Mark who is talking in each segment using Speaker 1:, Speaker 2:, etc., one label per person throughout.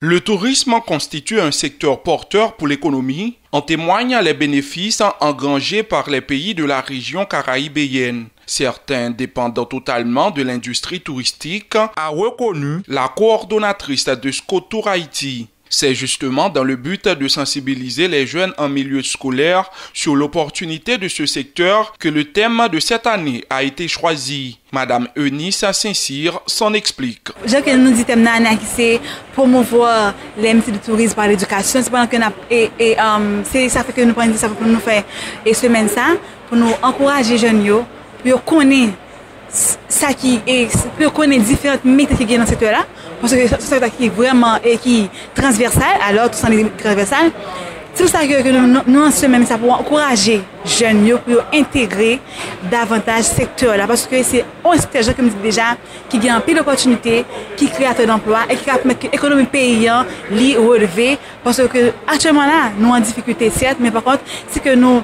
Speaker 1: Le tourisme constitue un secteur porteur pour l'économie. En témoignent les bénéfices engrangés par les pays de la région caribéenne. Certains dépendent totalement de l'industrie touristique, a reconnu la coordonnatrice de SCOTOUR Haïti. C'est justement dans le but de sensibiliser les jeunes en milieu scolaire sur l'opportunité de ce secteur que le thème de cette année a été choisi. Madame Eunice Saint-Cyr s'en explique.
Speaker 2: Je que nous dit thème c'est promouvoir les métiers du tourisme par l'éducation. C'est pendant que ça fait que nous prenons ça pour nous faire et semaine ça pour nous encourager les jeunes pour connaître ça qui est pour connaître différents métiers qui sont dans ce secteur-là. Parce que c'est un secteur qui est vraiment transversal, alors tout ça est transversal. C'est pour ça que nous en semaine ça pour encourager les jeunes pour intégrer davantage ce secteur-là. Parce que c'est un secteur, comme je dis déjà, qui gagne pile d'opportunités, qui est créateur d'emplois et qui permet que l'économie paysan l'y relever. Parce que actuellement là, nous en difficulté certes, mais par contre, c'est que nous,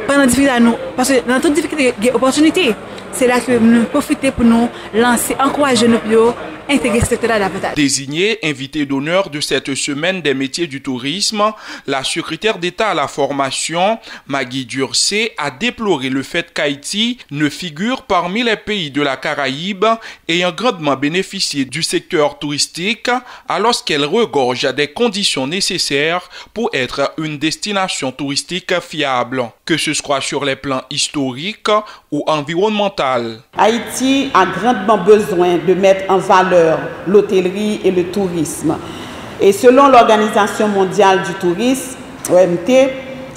Speaker 2: pendant difficulté, parce que dans toute difficulté, il y a opportunité. C'est là que nous profitons pour nous lancer, encourager nos pour intégrer ce secteur-là davantage.
Speaker 1: Désignée invitée d'honneur de cette semaine des métiers du tourisme, la secrétaire d'État à la formation, Maggie Durcé, a déploré le fait qu'Haïti ne figure parmi les pays de la Caraïbe ayant grandement bénéficié du secteur touristique alors qu'elle regorge des conditions nécessaires pour être une destination touristique fiable, que ce soit sur les plans historiques ou environnementaux.
Speaker 3: Haïti a grandement besoin de mettre en valeur l'hôtellerie et le tourisme. Et selon l'Organisation mondiale du tourisme, OMT,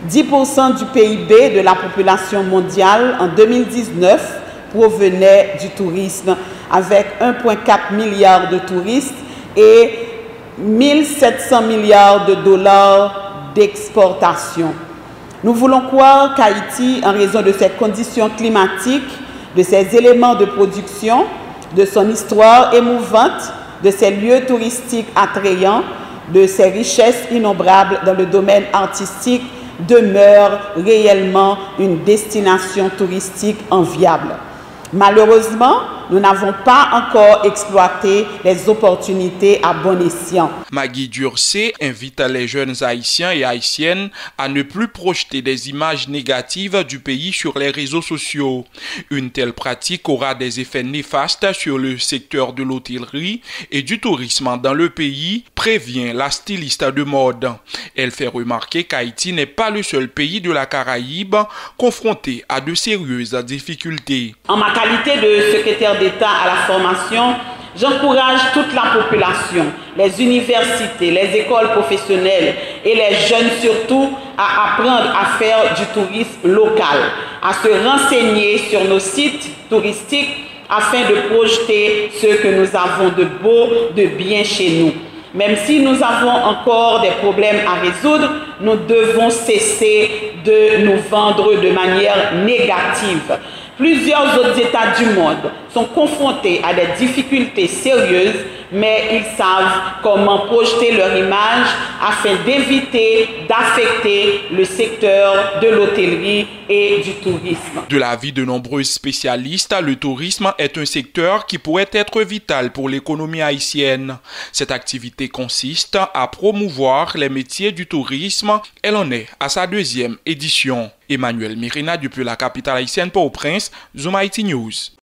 Speaker 3: 10% du PIB de la population mondiale en 2019 provenait du tourisme, avec 1,4 milliard de touristes et 1700 milliards de dollars d'exportation. Nous voulons croire qu'Haïti, en raison de ses conditions climatiques, de ses éléments de production, de son histoire émouvante, de ses lieux touristiques attrayants, de ses richesses innombrables dans le domaine artistique, demeure réellement une destination touristique enviable. Malheureusement, nous n'avons pas encore exploité les opportunités à bon escient.
Speaker 1: Maggie Durcé invite les jeunes haïtiens et haïtiennes à ne plus projeter des images négatives du pays sur les réseaux sociaux. Une telle pratique aura des effets néfastes sur le secteur de l'hôtellerie et du tourisme dans le pays, prévient la styliste de mode. Elle fait remarquer qu'Haïti n'est pas le seul pays de la Caraïbe confronté à de sérieuses difficultés.
Speaker 3: En ma qualité de secrétaire d'État à la formation, j'encourage toute la population, les universités, les écoles professionnelles et les jeunes surtout à apprendre à faire du tourisme local, à se renseigner sur nos sites touristiques afin de projeter ce que nous avons de beau, de bien chez nous. Même si nous avons encore des problèmes à résoudre, nous devons cesser de nous vendre de manière négative. Plusieurs autres États du monde sont confrontés à des difficultés sérieuses, mais ils savent comment projeter leur image afin d'éviter d'affecter le secteur de l'hôtellerie et du tourisme.
Speaker 1: De l'avis de nombreux spécialistes, le tourisme est un secteur qui pourrait être vital pour l'économie haïtienne. Cette activité consiste à promouvoir les métiers du tourisme. Elle en est à sa deuxième édition. Emmanuel Mirina depuis la capitale haïtienne Port-au-Prince, Zoom Haïti News.